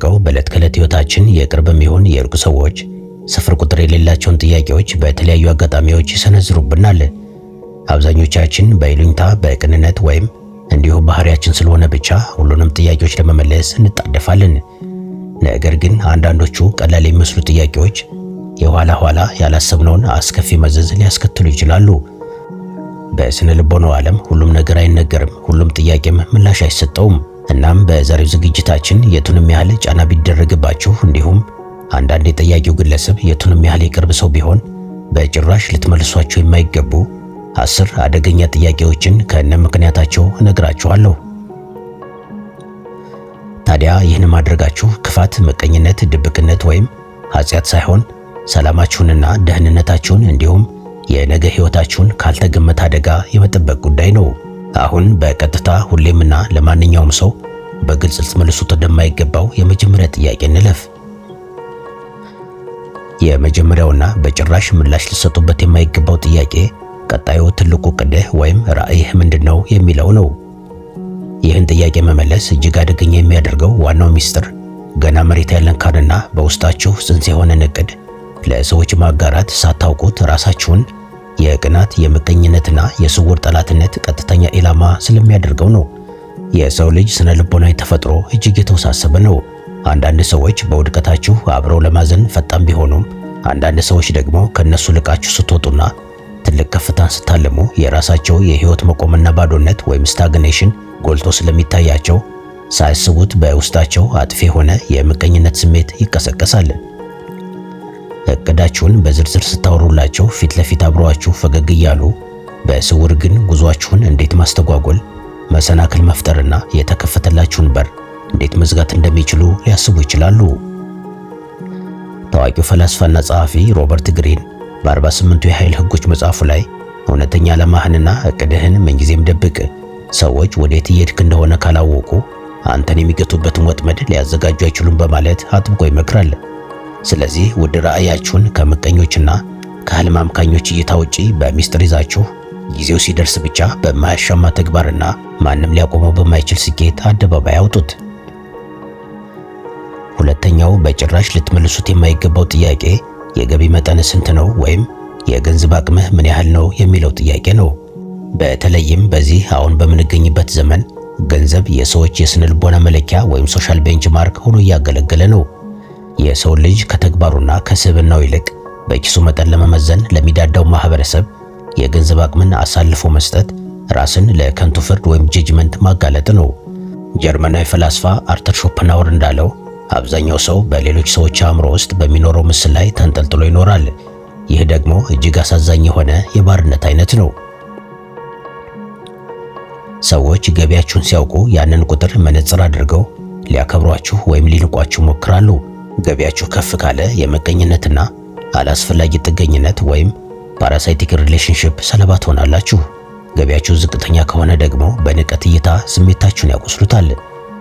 እንደሚታወቀው በዕለት ከዕለት ሕይወታችን የቅርብም ይሁን የሩቅ ሰዎች ስፍር ቁጥር የሌላቸውን ጥያቄዎች በተለያዩ አጋጣሚዎች ይሰነዝሩብናል። አብዛኞቻችን በይሉኝታ በቅንነት ወይም እንዲሁ ባህሪያችን ስለሆነ ብቻ ሁሉንም ጥያቄዎች ለመመለስ እንጣደፋለን። ነገር ግን አንዳንዶቹ ቀላል የሚመስሉ ጥያቄዎች የኋላ ኋላ ያላሰብነውን አስከፊ መዘዝ ሊያስከትሉ ይችላሉ። በስነ ልቦናው ዓለም ሁሉም ነገር አይነገርም፣ ሁሉም ጥያቄም ምላሽ አይሰጠውም። እናም በዛሬው ዝግጅታችን የቱንም ያህል ጫና ቢደረግባችሁ እንዲሁም አንዳንድ የጠያቂው ግለሰብ የቱንም ያህል የቅርብ ሰው ቢሆን በጭራሽ ልትመልሷቸው የማይገቡ 10 አደገኛ ጥያቄዎችን ከነ ምክንያታቸው እነግራችኋለሁ። ታዲያ ይህን ማድረጋችሁ ክፋት፣ ምቀኝነት፣ ድብቅነት ወይም ኃጢአት ሳይሆን ሰላማችሁንና ደህንነታችሁን እንዲሁም የነገ ሕይወታችሁን ካልተገመተ አደጋ የመጠበቅ ጉዳይ ነው። አሁን በቀጥታ ሁሌምና ለማንኛውም ሰው በግልጽ ልትመልሱት እንደማይገባው የመጀመሪያ ጥያቄ እንለፍ። የመጀመሪያውና በጭራሽ ምላሽ ልትሰጡበት የማይገባው ጥያቄ ቀጣዩ ትልቁ ዕቅድህ ወይም ራዕይህ ምንድነው የሚለው ነው። ይህን ጥያቄ መመለስ እጅግ አደገኛ የሚያደርገው ዋናው ሚስጥር ገና መሬት ያልነካንና በውስጣችሁ ጽንስ የሆነን ዕቅድ ለሰዎች ማጋራት ሳታውቁት ራሳችሁን የቅናት የምቀኝነትና የስውር ጠላትነት ቀጥተኛ ኢላማ ስለሚያደርገው ነው። የሰው ልጅ ስነ ልቦናዊ ተፈጥሮ እጅግ የተወሳሰበ ነው። አንዳንድ ሰዎች በውድቀታችሁ አብረው ለማዘን ፈጣን ቢሆኑም፣ አንዳንድ ሰዎች ደግሞ ከነሱ ልቃችሁ ስትወጡና ትልቅ ከፍታን ስታልሙ የራሳቸው የህይወት መቆምና ባዶነት ወይም ስታግኔሽን ጎልቶ ስለሚታያቸው ሳያስቡት በውስጣቸው አጥፊ የሆነ የምቀኝነት ስሜት ይቀሰቀሳል። እቅዳችሁን በዝርዝር ስታወሩላቸው ፊት ለፊት አብረዋችሁ ፈገግ እያሉ በስውር ግን ጉዟችሁን እንዴት ማስተጓጎል፣ መሰናክል መፍጠርና የተከፈተላችሁን በር እንዴት መዝጋት እንደሚችሉ ሊያስቡ ይችላሉ። ታዋቂው ፈላስፋና ጸሐፊ ሮበርት ግሪን በ48ቱ የኃይል ህጎች መጽሐፉ ላይ እውነተኛ ዓላማህንና እቅድህን ምንጊዜም ደብቅ፣ ሰዎች ወዴት እየሄድክ እንደሆነ ካላወቁ አንተን የሚገቱበትን ወጥመድ ሊያዘጋጁ አይችሉም በማለት አጥብቆ ይመክራል። ስለዚህ ውድ ራዕያችሁን ከምቀኞችና ከህልም አምካኞች እይታ ውጪ በሚስጥር ይዛችሁ ጊዜው ሲደርስ ብቻ በማያሻማ ተግባርና ማንም ሊያቆመው በማይችል ስኬት አደባባይ አውጡት። ሁለተኛው በጭራሽ ልትመልሱት የማይገባው ጥያቄ የገቢ መጠን ስንት ነው ወይም የገንዘብ አቅምህ ምን ያህል ነው የሚለው ጥያቄ ነው። በተለይም በዚህ አሁን በምንገኝበት ዘመን ገንዘብ የሰዎች የስነ ልቦና መለኪያ ወይም ሶሻል ቤንችማርክ ሆኖ እያገለገለ ነው። የሰው ልጅ ከተግባሩና ከስብዕናው ይልቅ በኪሱ መጠን ለመመዘን ለሚዳዳው ማህበረሰብ የገንዘብ አቅምን አሳልፎ መስጠት ራስን ለከንቱ ፍርድ ወይም ጀጅመንት ማጋለጥ ነው። ጀርመናዊ ፈላስፋ አርተር ሾፐንሃወር እንዳለው አብዛኛው ሰው በሌሎች ሰዎች አእምሮ ውስጥ በሚኖረው ምስል ላይ ተንጠልጥሎ ይኖራል። ይህ ደግሞ እጅግ አሳዛኝ የሆነ የባርነት አይነት ነው። ሰዎች ገቢያችሁን ሲያውቁ ያንን ቁጥር መነጽር አድርገው ሊያከብሯችሁ ወይም ሊንቋችሁ ሞክራሉ። ገቢያችሁ ከፍ ካለ የመቀኝነትና አላስፈላጊ ጥገኝነት ወይም ፓራሳይቲክ ሪሌሽንሺፕ ሰለባ ትሆናላችሁ። ገቢያችሁ ዝቅተኛ ከሆነ ደግሞ በንቀት እይታ ስሜታችሁን ያቆስሉታል።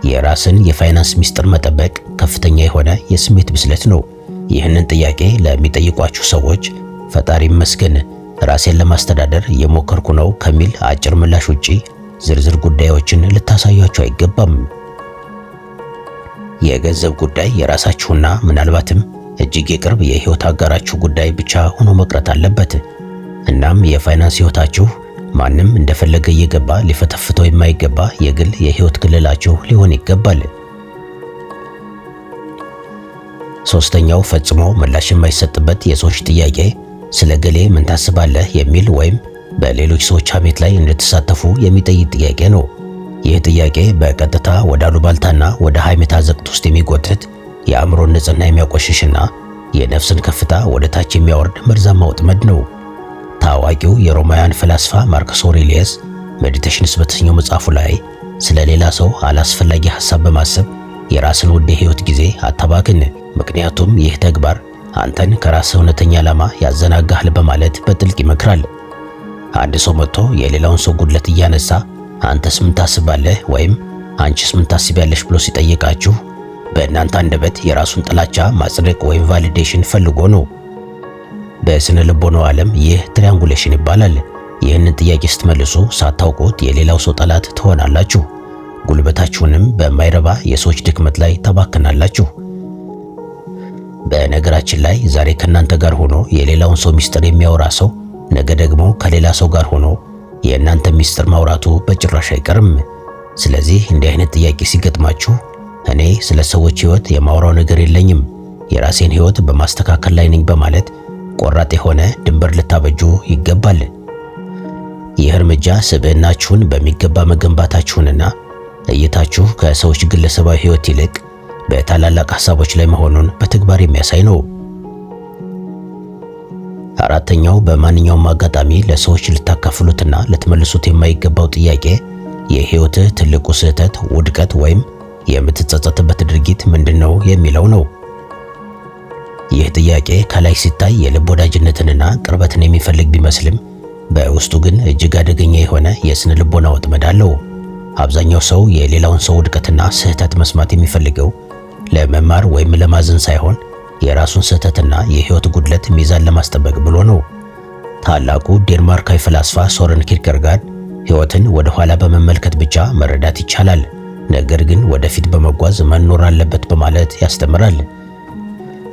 የራስን የፋይናንስ ሚስጥር መጠበቅ ከፍተኛ የሆነ የስሜት ብስለት ነው። ይህንን ጥያቄ ለሚጠይቋችሁ ሰዎች ፈጣሪ ይመስገን ራሴን ለማስተዳደር እየሞከርኩ ነው ከሚል አጭር ምላሽ ውጪ ዝርዝር ጉዳዮችን ልታሳያችሁ አይገባም። የገንዘብ ጉዳይ የራሳችሁና ምናልባትም እጅግ የቅርብ የህይወት አጋራችሁ ጉዳይ ብቻ ሆኖ መቅረት አለበት። እናም የፋይናንስ ህይወታችሁ ማንም እንደፈለገ እየገባ ሊፈተፍተው የማይገባ የግል የህይወት ክልላችሁ ሊሆን ይገባል። ሶስተኛው ፈጽሞ ምላሽ የማይሰጥበት የሰዎች ጥያቄ ስለ ገሌ ምን ታስባለህ የሚል ወይም በሌሎች ሰዎች ሐሜት ላይ እንድትሳተፉ የሚጠይቅ ጥያቄ ነው። ይህ ጥያቄ በቀጥታ ወደ አሉባልታና ወደ ሐሜት አዘቅት ውስጥ የሚጎትት የአእምሮን ንጽህና የሚያቆሽሽና የነፍስን ከፍታ ወደ ታች የሚያወርድ መርዛማ ወጥመድ ነው። ታዋቂው የሮማውያን ፈላስፋ ማርከስ አውሬሊየስ ሜዲቴሽንስ በተሰኘው መጽሐፉ ላይ ስለ ሌላ ሰው አላስፈላጊ ሐሳብ በማሰብ የራስን ውድ የህይወት ጊዜ አታባክን፣ ምክንያቱም ይህ ተግባር አንተን ከራስህ እውነተኛ ዓላማ ያዘናጋሃል በማለት በጥልቅ ይመክራል። አንድ ሰው መጥቶ የሌላውን ሰው ጉድለት እያነሳ አንተስ ምን ታስባለህ ወይም አንቺስ ምን ታስቢያለሽ ብሎ ሲጠይቃችሁ በእናንተ አንደበት የራሱን ጥላቻ ማጽደቅ ወይም ቫሊዴሽን ፈልጎ ነው። በስነ ልቦናው ዓለም ይህ ትሪያንጉሌሽን ይባላል። ይህንን ጥያቄ ስትመልሱ ሳታውቁት የሌላው ሰው ጠላት ትሆናላችሁ። ጉልበታችሁንም በማይረባ የሰዎች ድክመት ላይ ታባክናላችሁ። በነገራችን ላይ ዛሬ ከናንተ ጋር ሆኖ የሌላውን ሰው ሚስጥር የሚያወራ ሰው ነገ ደግሞ ከሌላ ሰው ጋር ሆኖ የእናንተ ሚስጥር ማውራቱ በጭራሽ አይቀርም። ስለዚህ እንዲህ አይነት ጥያቄ ሲገጥማችሁ እኔ ስለ ሰዎች ሕይወት የማውራው ነገር የለኝም፣ የራሴን ሕይወት በማስተካከል ላይ ነኝ በማለት ቆራጥ የሆነ ድንበር ልታበጁ ይገባል። ይህ እርምጃ ስብዕናችሁን በሚገባ መገንባታችሁንና እይታችሁ ከሰዎች ግለሰባዊ ሕይወት ይልቅ በታላላቅ ሐሳቦች ላይ መሆኑን በተግባር የሚያሳይ ነው። አራተኛው በማንኛውም አጋጣሚ ለሰዎች ልታካፍሉትና ልትመልሱት የማይገባው ጥያቄ የሕይወትህ ትልቁ ስህተት፣ ውድቀት ወይም የምትጸጸትበት ድርጊት ምንድነው የሚለው ነው። ይህ ጥያቄ ከላይ ሲታይ የልብ ወዳጅነትንና ቅርበትን የሚፈልግ ቢመስልም በውስጡ ግን እጅግ አደገኛ የሆነ የስነ ልቦና ወጥመድ አለው። አብዛኛው ሰው የሌላውን ሰው ውድቀትና ስህተት መስማት የሚፈልገው ለመማር ወይም ለማዘን ሳይሆን የራሱን ስህተትና የሕይወት ጉድለት ሚዛን ለማስጠበቅ ብሎ ነው። ታላቁ ዴንማርካዊ ፈላስፋ ሶረን ኪርኬጋርድ ሕይወትን ወደ ኋላ በመመልከት ብቻ መረዳት ይቻላል፣ ነገር ግን ወደፊት በመጓዝ መኖር አለበት በማለት ያስተምራል።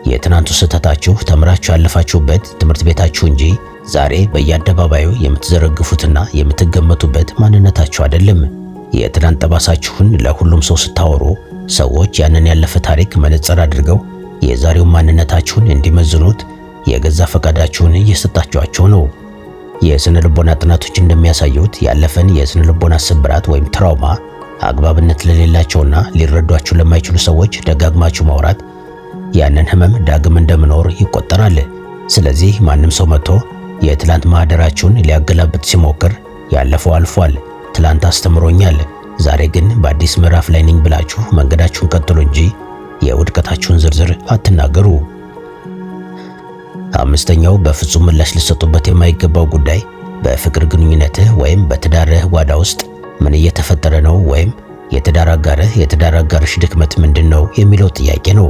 የትናንቱ ስህተታችሁ ተምራችሁ ያለፋችሁበት ትምህርት ቤታችሁ እንጂ ዛሬ በየአደባባዩ የምትዘረግፉትና የምትገመቱበት ማንነታችሁ አይደለም። የትናንት ጠባሳችሁን ለሁሉም ሰው ስታወሩ ሰዎች ያንን ያለፈ ታሪክ መነጽር አድርገው የዛሬውን ማንነታችሁን እንዲመዝኑት የገዛ ፈቃዳችሁን እየሰጣችኋቸው ነው። የስነ ልቦና ጥናቶች እንደሚያሳዩት ያለፈን የስነ ልቦና ስብራት ወይም ትራውማ አግባብነት ለሌላቸውና ሊረዷችሁ ለማይችሉ ሰዎች ደጋግማችሁ ማውራት ያንን ህመም ዳግም እንደመኖር ይቆጠራል። ስለዚህ ማንም ሰው መጥቶ የትላንት ማህደራችሁን ሊያገላብጥ ሲሞክር ያለፈው አልፏል፣ ትላንት አስተምሮኛል፣ ዛሬ ግን በአዲስ ምዕራፍ ላይ ነኝ ብላችሁ መንገዳችሁን ቀጥሉ እንጂ የውድቀታችሁን ዝርዝር አትናገሩ። አምስተኛው በፍጹም ምላሽ ሊሰጡበት የማይገባው ጉዳይ በፍቅር ግንኙነትህ ወይም በትዳርህ ጓዳ ውስጥ ምን እየተፈጠረ ነው ወይም የትዳር አጋርሽ ድክመት ምንድነው የሚለው ጥያቄ ነው።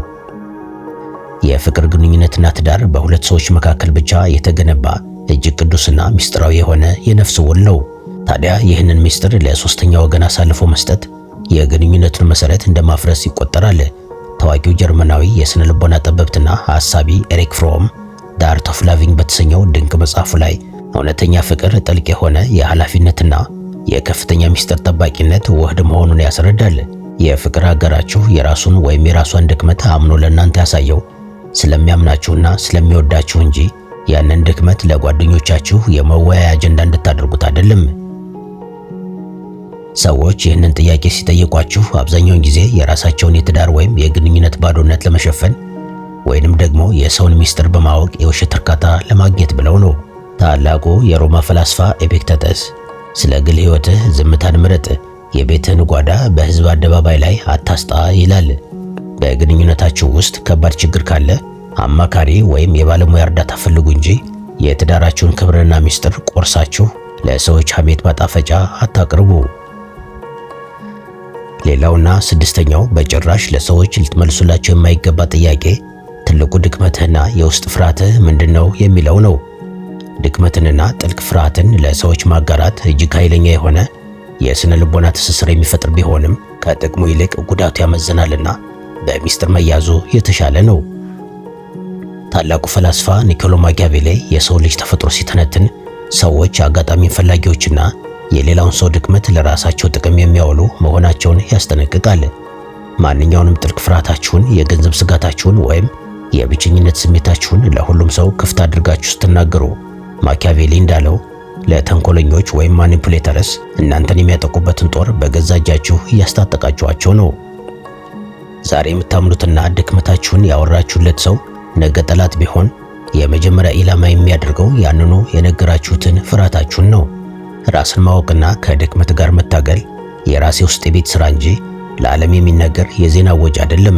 የፍቅር ግንኙነትና ትዳር በሁለት ሰዎች መካከል ብቻ የተገነባ እጅግ ቅዱስና ምስጢራዊ የሆነ የነፍስ ውል ነው። ታዲያ ይህንን ምስጢር ለሶስተኛ ወገን አሳልፎ መስጠት የግንኙነቱን መሰረት እንደማፍረስ ይቆጠራል። ታዋቂው ጀርመናዊ የስነ ልቦና ጠበብትና ሐሳቢ ኤሪክ ፍሮም ዘ አርት ኦፍ ላቪንግ በተሰኘው ድንቅ መጽሐፉ ላይ እውነተኛ ፍቅር ጥልቅ የሆነ የኃላፊነትና የከፍተኛ ምስጢር ጠባቂነት ውህድ መሆኑን ያስረዳል። የፍቅር አጋራችሁ የራሱን ወይም የራሷን ድክመት አምኖ ለእናንተ ያሳየው ስለሚያምናችሁና ስለሚወዳችሁ እንጂ ያንን ድክመት ለጓደኞቻችሁ የመወያያ አጀንዳ እንድታደርጉት አይደለም። ሰዎች ይህንን ጥያቄ ሲጠይቋችሁ አብዛኛውን ጊዜ የራሳቸውን የትዳር ወይም የግንኙነት ባዶነት ለመሸፈን ወይንም ደግሞ የሰውን ምስጢር በማወቅ የውሸት እርካታ ለማግኘት ብለው ነው። ታላቁ የሮማ ፈላስፋ ኤፒክተተስ ስለ ግል ሕይወትህ ዝምታን ምረጥ፣ የቤትህን ጓዳ በሕዝብ አደባባይ ላይ አታስጣ ይላል። በግንኙነታችሁ ውስጥ ከባድ ችግር ካለ አማካሪ ወይም የባለሙያ እርዳታ ፈልጉ እንጂ የትዳራችሁን ክብርና ምስጢር ቆርሳችሁ ለሰዎች ሐሜት ማጣፈጫ አታቅርቡ። ሌላውና ስድስተኛው በጭራሽ ለሰዎች ልትመልሱላቸው የማይገባ ጥያቄ ትልቁ ድክመትህና የውስጥ ፍርሃትህ ምንድነው የሚለው ነው። ድክመትንና ጥልቅ ፍርሃትን ለሰዎች ማጋራት እጅግ ኃይለኛ የሆነ የስነ ልቦና ትስስር የሚፈጥር ቢሆንም ከጥቅሙ ይልቅ ጉዳቱ ያመዝናልና በሚስጥር መያዙ የተሻለ ነው። ታላቁ ፈላስፋ ኒኮሎ ማኪያቬሊ የሰው ልጅ ተፈጥሮ ሲተነትን ሰዎች አጋጣሚ ፈላጊዎችና የሌላውን ሰው ድክመት ለራሳቸው ጥቅም የሚያውሉ መሆናቸውን ያስጠነቅቃል። ማንኛውንም ጥልቅ ፍርሃታችሁን፣ የገንዘብ ስጋታችሁን ወይም የብቸኝነት ስሜታችሁን ለሁሉም ሰው ክፍት አድርጋችሁ ስትናገሩ ማኪያቬሊ እንዳለው ለተንኮለኞች ወይም ማኒፑሌተርስ እናንተን የሚያጠቁበትን ጦር በገዛ እጃችሁ እያስታጠቃችኋቸው ነው። ዛሬ የምታምኑትና ድክመታችሁን ያወራችሁለት ሰው ነገ ጠላት ቢሆን የመጀመሪያ ኢላማ የሚያደርገው ያንኑ የነገራችሁትን ፍርሃታችሁን ነው። ራስን ማወቅና ከድክመት ጋር መታገል የራሴ ውስጥ የቤት ሥራ እንጂ ለዓለም የሚነገር የዜና ወጅ አይደለም።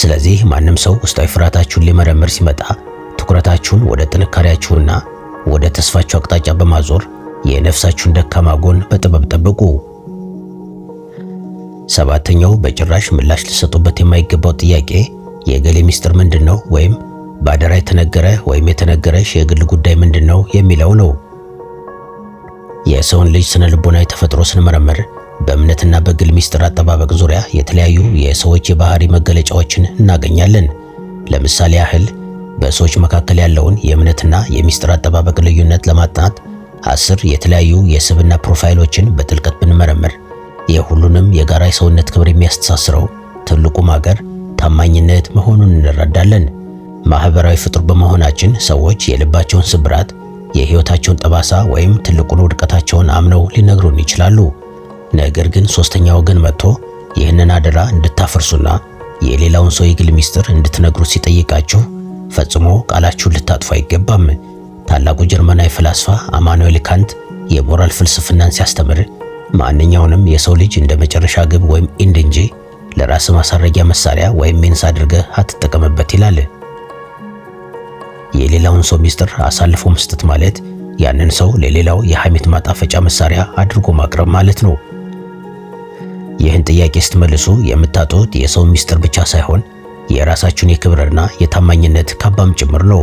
ስለዚህ ማንም ሰው ውስጣዊ ፍርሃታችሁን ሊመረምር ሲመጣ ትኩረታችሁን ወደ ጥንካሬያችሁና ወደ ተስፋችሁ አቅጣጫ በማዞር የነፍሳችሁን ደካማ ጎን በጥበብ ጠብቁ። ሰባተኛው በጭራሽ ምላሽ ሊሰጡበት የማይገባው ጥያቄ የገሌ ሚስጥር ምንድነው ወይም ባደራ የተነገረ ወይም የተነገረሽ የግል ጉዳይ ምንድነው የሚለው ነው። የሰውን ልጅ ስነ ልቦናዊ ተፈጥሮ ስንመረምር በእምነትና በግል ሚስጥር አጠባበቅ ዙሪያ የተለያዩ የሰዎች የባህሪ መገለጫዎችን እናገኛለን። ለምሳሌ ያህል በሰዎች መካከል ያለውን የእምነትና የሚስጥር አጠባበቅ ልዩነት ለማጥናት 10 የተለያዩ የስብዕና ፕሮፋይሎችን በጥልቀት ብንመረምር የሁሉንም የጋራ የሰውነት ክብር የሚያስተሳስረው ትልቁ ማገር ታማኝነት መሆኑን እንረዳለን። ማህበራዊ ፍጡር በመሆናችን ሰዎች የልባቸውን ስብራት፣ የህይወታቸውን ጠባሳ ወይም ትልቁን ውድቀታቸውን አምነው ሊነግሩን ይችላሉ። ነገር ግን ሶስተኛ ወገን መጥቶ ይህንን አደራ እንድታፈርሱና የሌላውን ሰው የግል ሚስጥር እንድትነግሩ ሲጠይቃችሁ ፈጽሞ ቃላችሁን ልታጥፉ አይገባም። ታላቁ ጀርመናዊ ፈላስፋ አማኑኤል ካንት የሞራል ፍልስፍናን ሲያስተምር ማንኛውንም የሰው ልጅ እንደ መጨረሻ ግብ ወይም ኢንድ እንጂ ለራስ ማሳረጊያ መሳሪያ ወይም ሜንስ አድርገህ አትጠቀምበት ይላል። የሌላውን ሰው ሚስጥር አሳልፎ መስጠት ማለት ያንን ሰው ለሌላው የሐሜት ማጣፈጫ መሳሪያ አድርጎ ማቅረብ ማለት ነው። ይህን ጥያቄ ስትመልሱ የምታጡት የሰው ሚስጥር ብቻ ሳይሆን የራሳችሁን የክብርና የታማኝነት ካባም ጭምር ነው።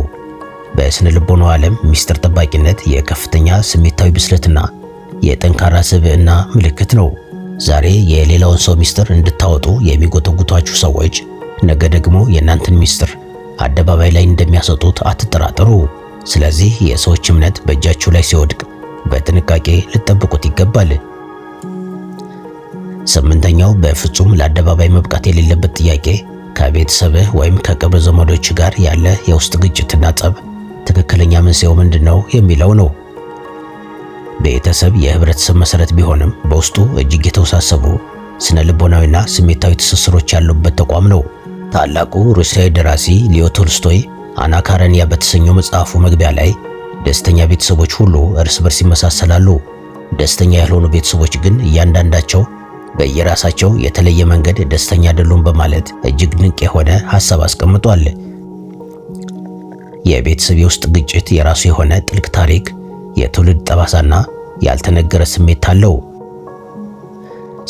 በስነ ልቦናው ዓለም ሚስጥር ጠባቂነት የከፍተኛ ስሜታዊ ብስለትና የጠንካራ ስብዕና ምልክት ነው። ዛሬ የሌላውን ሰው ሚስጥር እንድታወጡ የሚጎተጉቷችሁ ሰዎች ነገ ደግሞ የእናንተን ሚስጥር አደባባይ ላይ እንደሚያሰጡት አትጠራጠሩ። ስለዚህ የሰዎች እምነት በእጃችሁ ላይ ሲወድቅ በጥንቃቄ ልትጠብቁት ይገባል። 8ኛው በፍጹም ለአደባባይ መብቃት የሌለበት ጥያቄ ከቤተሰብህ ወይም ከቅርብ ዘመዶች ጋር ያለ የውስጥ ግጭትና ጸብ ትክክለኛ መንስኤው ምንድነው የሚለው ነው። ቤተሰብ የህብረተሰብ መሰረት ቢሆንም በውስጡ እጅግ የተወሳሰቡ ስነ ልቦናዊና ስሜታዊ ትስስሮች ያሉበት ተቋም ነው። ታላቁ ሩሲያዊ ደራሲ ሊዮ ቶልስቶይ አና ካረኒያ በተሰኘው መጽሐፉ መግቢያ ላይ ደስተኛ ቤተሰቦች ሁሉ እርስ በርስ ይመሳሰላሉ፣ ደስተኛ ያልሆኑ ቤተሰቦች ግን እያንዳንዳቸው በየራሳቸው የተለየ መንገድ ደስተኛ አይደሉም በማለት እጅግ ድንቅ የሆነ ሐሳብ አስቀምጧል። የቤተሰብ የውስጥ ግጭት የራሱ የሆነ ጥልቅ ታሪክ፣ የትውልድ ጠባሳና ያልተነገረ ስሜት አለው።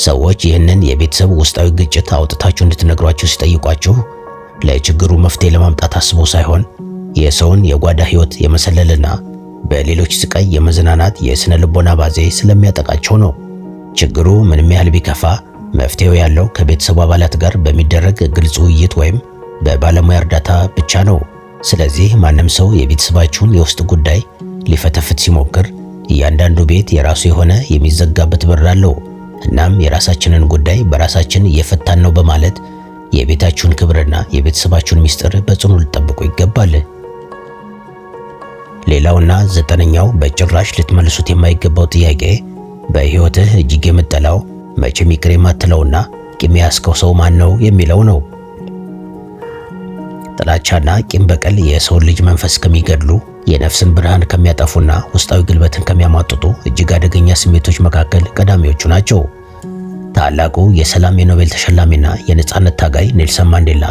ሰዎች ይህንን የቤተሰብ ውስጣዊ ግጭት አውጥታችሁ እንድትነግሯቸው ሲጠይቋችሁ ለችግሩ መፍትሄ ለማምጣት አስቦ ሳይሆን የሰውን የጓዳ ህይወት የመሰለልና በሌሎች ስቃይ የመዝናናት የስነ ልቦና ባዜ ስለሚያጠቃቸው ነው። ችግሩ ምንም ያህል ቢከፋ መፍትሄው ያለው ከቤተሰቡ አባላት ጋር በሚደረግ ግልጽ ውይይት ወይም በባለሙያ እርዳታ ብቻ ነው። ስለዚህ ማንም ሰው የቤተሰባችሁን የውስጥ ጉዳይ ሊፈተፍት ሲሞክር እያንዳንዱ ቤት የራሱ የሆነ የሚዘጋበት በር አለው። እናም የራሳችንን ጉዳይ በራሳችን እየፈታን ነው በማለት የቤታችሁን ክብርና የቤተሰባችሁን ሚስጥር በጽኑ ልትጠብቁ ይገባል። ሌላውና 9ኛው በጭራሽ ልትመልሱት የማይገባው ጥያቄ በህይወትህ እጅግ የምትጠላው መቼም ይቅር የማትለውና ቂም የያዝከው ሰው ማን ነው የሚለው ነው። ጥላቻና ቂም በቀል የሰውን ልጅ መንፈስ ከሚገድሉ የነፍስን ብርሃን ከሚያጠፉና ውስጣዊ ግልበትን ከሚያሟጥጡ እጅግ አደገኛ ስሜቶች መካከል ቀዳሚዎቹ ናቸው። ታላቁ የሰላም የኖቤል ተሸላሚና የነጻነት ታጋይ ኔልሰን ማንዴላ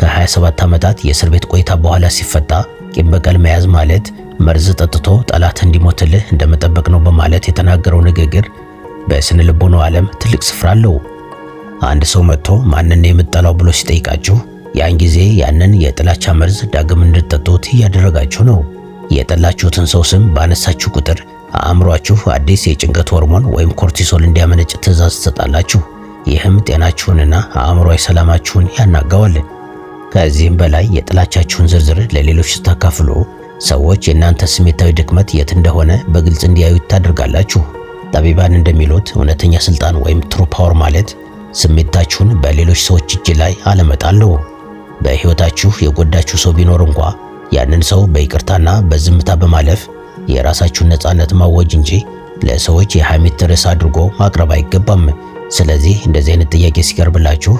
ከ27 ዓመታት የእስር ቤት ቆይታ በኋላ ሲፈታ ቂም በቀል መያዝ ማለት መርዝ ጠጥቶ ጠላት እንዲሞትልህ እንደመጠበቅ ነው በማለት የተናገረው ንግግር በስነ ልቦናው ዓለም ትልቅ ስፍራ አለው። አንድ ሰው መጥቶ ማንን የምትጠላው ብሎ ሲጠይቃችሁ ያን ጊዜ ያንን የጥላቻ መርዝ ዳግም እንድትጠጡት እያደረጋችሁ ነው። የጠላችሁትን ሰው ስም ባነሳችሁ ቁጥር አእምሯችሁ አዲስ የጭንቀት ሆርሞን ወይም ኮርቲሶል እንዲያመነጭ ትዕዛዝ ትሰጣላችሁ። ይህም ጤናችሁንና አእምሯዊ ሰላማችሁን ያናጋዋል። ከዚህም በላይ የጥላቻችሁን ዝርዝር ለሌሎች ስታካፍሉ ሰዎች የእናንተ ስሜታዊ ድክመት የት እንደሆነ በግልጽ እንዲያዩት ታደርጋላችሁ። ጠቢባን እንደሚሉት እውነተኛ ስልጣን ወይም ትሩ ፓወር ማለት ስሜታችሁን በሌሎች ሰዎች እጅ ላይ አለመጣል ነው። በሕይወታችሁ የጎዳችሁ ሰው ቢኖር እንኳ ያንን ሰው በይቅርታና በዝምታ በማለፍ የራሳችሁን ነፃነት ማወጅ እንጂ ለሰዎች የሐሜት ርዕስ አድርጎ ማቅረብ አይገባም። ስለዚህ እንደዚህ አይነት ጥያቄ ሲቀርብላችሁ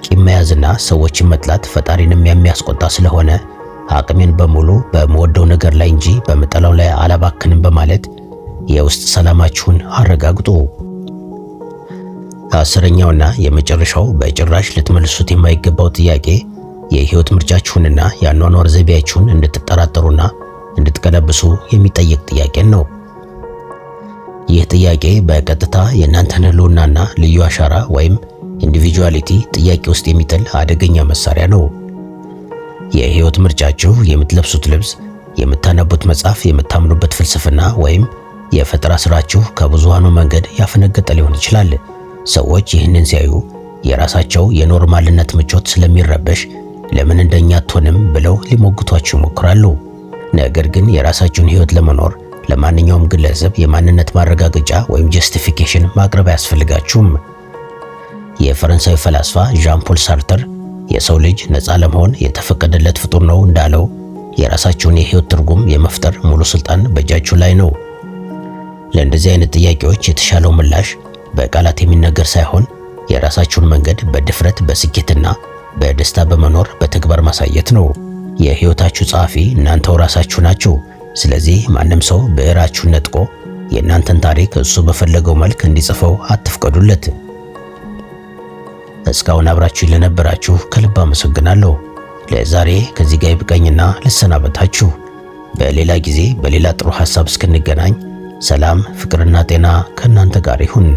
ቂም መያዝና ሰዎችን መጥላት ፈጣሪንም የሚያስቆጣ ስለሆነ አቅሜን በሙሉ በመወደው ነገር ላይ እንጂ በምጠላው ላይ አላባክንም በማለት የውስጥ ሰላማችሁን አረጋግጡ። 10ኛውና የመጨረሻው በጭራሽ ልትመልሱት የማይገባው ጥያቄ የህይወት ምርጫችሁንና የአኗኗር ዘይቤያችሁን እንድትጠራጠሩና እንድትቀለብሱ የሚጠይቅ ጥያቄን ነው። ይህ ጥያቄ በቀጥታ የእናንተን ህልውናና ልዩ አሻራ ወይም ኢንዲቪጁዋሊቲ ጥያቄ ውስጥ የሚጥል አደገኛ መሳሪያ ነው። የህይወት ምርጫችሁ የምትለብሱት ልብስ፣ የምታነቡት መጽሐፍ፣ የምታምኑበት ፍልስፍና ወይም የፈጠራ ስራችሁ ከብዙሃኑ መንገድ ያፈነገጠ ሊሆን ይችላል። ሰዎች ይህንን ሲያዩ የራሳቸው የኖርማልነት ምቾት ስለሚረበሽ ለምን እንደኛ አትሆንም ብለው ሊሞግቷችሁ ይሞክራሉ። ነገር ግን የራሳችሁን ሕይወት ለመኖር ለማንኛውም ግለሰብ የማንነት ማረጋገጫ ወይም ጀስቲፊኬሽን ማቅረብ አያስፈልጋችሁም። የፈረንሳዊ ፈላስፋ ዣን ፖል ሳርተር የሰው ልጅ ነፃ ለመሆን የተፈቀደለት ፍጡር ነው እንዳለው የራሳችሁን የሕይወት ትርጉም የመፍጠር ሙሉ ስልጣን በእጃችሁ ላይ ነው። ለእንደዚህ አይነት ጥያቄዎች የተሻለው ምላሽ በቃላት የሚነገር ሳይሆን የራሳችሁን መንገድ በድፍረት በስኬትና በደስታ በመኖር በተግባር ማሳየት ነው። የሕይወታችሁ ጸሐፊ እናንተው ራሳችሁ ናችሁ። ስለዚህ ማንም ሰው ብዕራችሁን ነጥቆ የእናንተን ታሪክ እሱ በፈለገው መልክ እንዲጽፈው አትፍቀዱለት። እስካሁን አብራችሁኝ ለነበራችሁ ከልብ አመሰግናለሁ። ለዛሬ ከዚህ ጋር ይብቃኝና ልሰናበታችሁ። በሌላ ጊዜ በሌላ ጥሩ ሐሳብ እስክንገናኝ ሰላም፣ ፍቅርና ጤና ከእናንተ ጋር ይሁን።